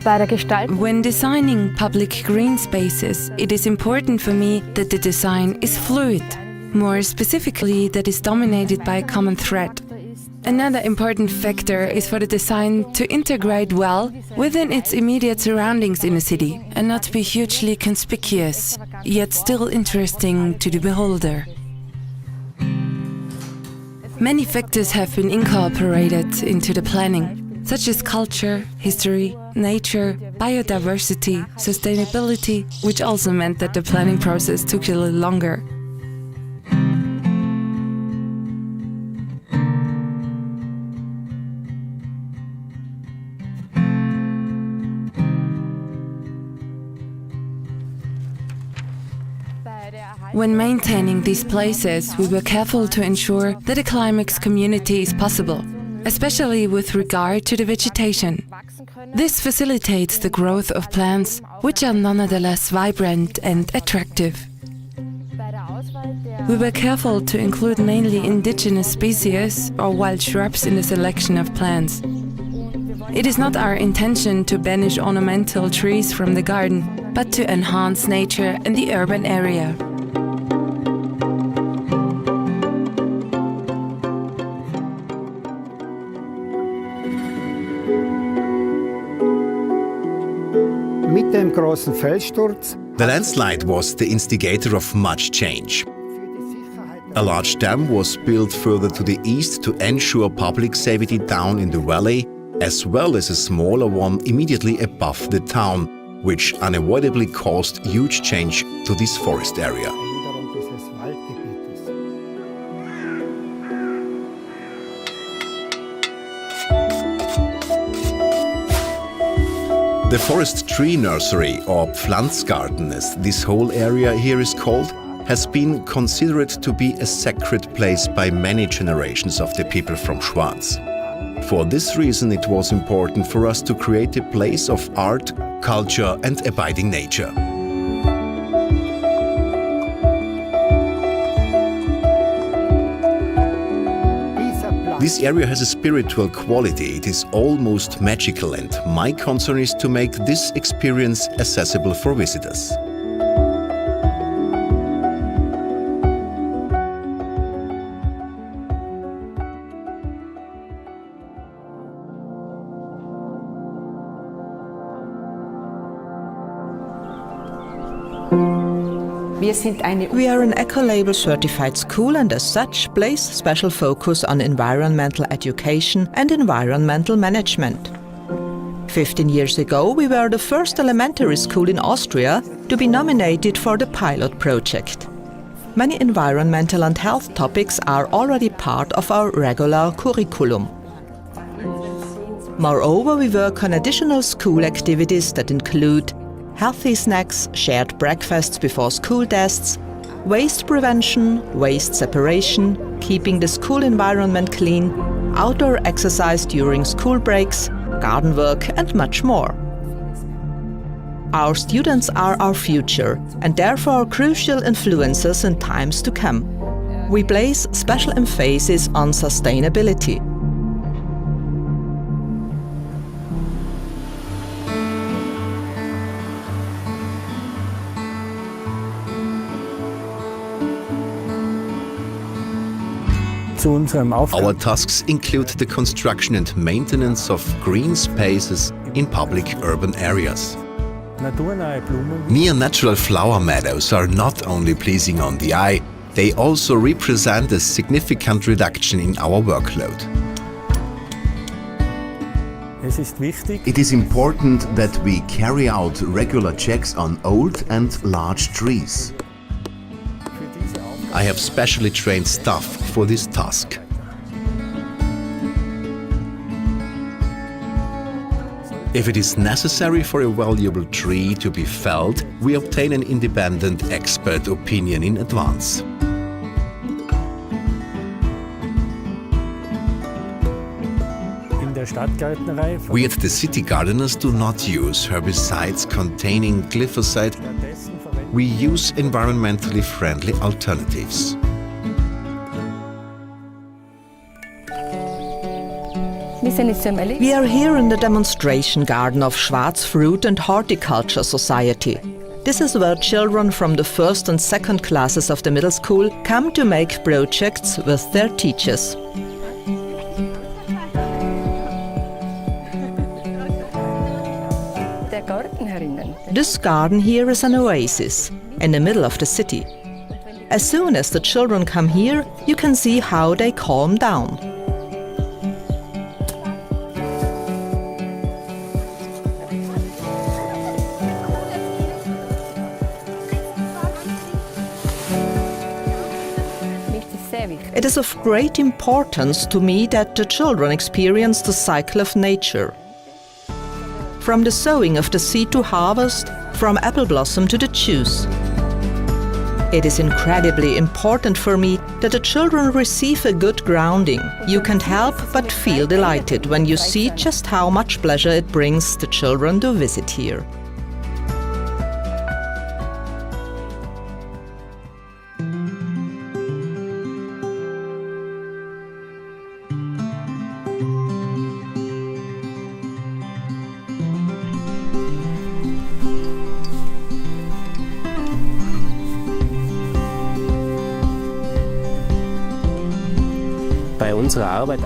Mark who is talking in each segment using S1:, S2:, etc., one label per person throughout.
S1: When designing public green spaces, it is important for me that the design is fluid, more specifically that is dominated by a common thread. Another important factor is for the design to integrate well within its immediate surroundings in a city and not be hugely conspicuous, yet still interesting to the beholder. Many factors have been incorporated into the planning, such as culture, history, nature, biodiversity, sustainability, which also meant that the planning process took a little longer. When maintaining these places, we were careful to ensure that a climax community is possible, especially with regard to the vegetation. This facilitates the growth of plants, which are nonetheless vibrant and attractive. We were careful to include mainly indigenous species or wild shrubs in the selection of plants. It is not our intention to banish ornamental trees from the garden, but to enhance nature in the urban area.
S2: The landslide was the instigator of much change. A large dam was built further to the east to ensure public safety down in the valley, as well as a smaller one immediately above the town, which unavoidably caused huge change to this forest area. The forest tree nursery, or Pflanzgarten as this whole area here is called, has been considered to be a sacred place by many generations of the people from Schwaz. For this reason it was important for us to create a place of art, culture and abiding nature. This area has a spiritual quality, it is almost magical, and my concern is to make this experience accessible for visitors.
S3: We are an Ecolabel certified school and as such place special focus on environmental education and environmental management. 15 years ago we were the first elementary school in Austria to be nominated for the pilot project. Many environmental and health topics are already part of our regular curriculum. Moreover, we work on additional school activities that include healthy snacks, shared breakfasts before school tests, waste prevention, waste separation, keeping the school environment clean, outdoor exercise during school breaks, garden work and much more. Our students are our future and therefore crucial influencers in times to come. We place special emphasis on sustainability.
S2: Our tasks include the construction and maintenance of green spaces in public urban areas. Near natural flower meadows are not only pleasing on the eye, they also represent a significant reduction in our workload. It is important that we carry out regular checks on old and large trees. I have specially trained staff for this task. If it is necessary for a valuable tree to be felled, we obtain an independent expert opinion in advance. We at the city gardeners do not use herbicides containing glyphosate. We use environmentally friendly alternatives.
S3: We are here in the demonstration garden of Schwaz Fruit and Horticulture Society. This is where children from the first and second classes of the middle school come to make projects with their teachers. This garden here is an oasis in the middle of the city. As soon as the children come here, you can see how they calm down. It is of great importance to me that the children experience the cycle of nature. From the sowing of the seed to harvest, from apple blossom to the juice. It is incredibly important for me that the children receive a good grounding. You can't help but feel delighted when you see just how much pleasure it brings the children to visit here.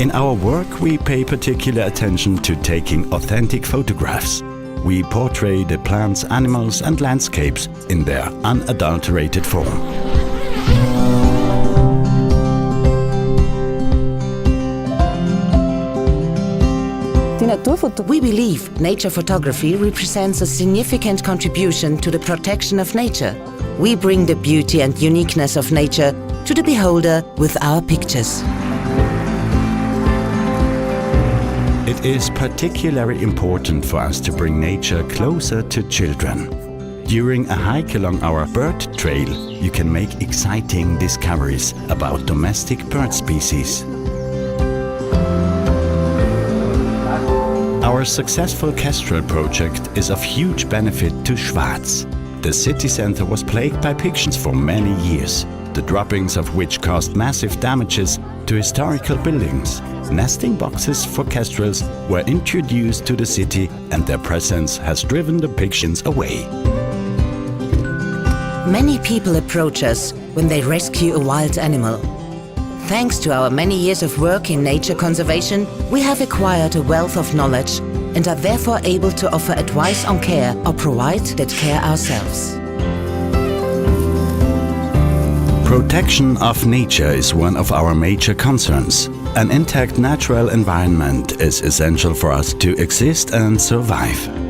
S4: In our work, we pay particular attention to taking authentic photographs. We portray the plants, animals and landscapes in their unadulterated form.
S5: We believe nature photography represents a significant contribution to the protection of nature. We bring the beauty and uniqueness of nature to the beholder with our pictures.
S4: It is particularly important for us to bring nature closer to children. During a hike along our bird trail, you can make exciting discoveries about domestic bird species. Our successful Kestrel project is of huge benefit to Schwaz. The city center was plagued by pigeons for many years, the droppings of which caused massive damages to historical buildings. Nesting boxes for kestrels were introduced to the city and their presence has driven the pigeons away.
S5: Many people approach us when they rescue a wild animal. Thanks to our many years of work in nature conservation, we have acquired a wealth of knowledge and are therefore able to offer advice on care or provide that care ourselves.
S4: Protection of nature is one of our major concerns. An intact natural environment is essential for us to exist and survive.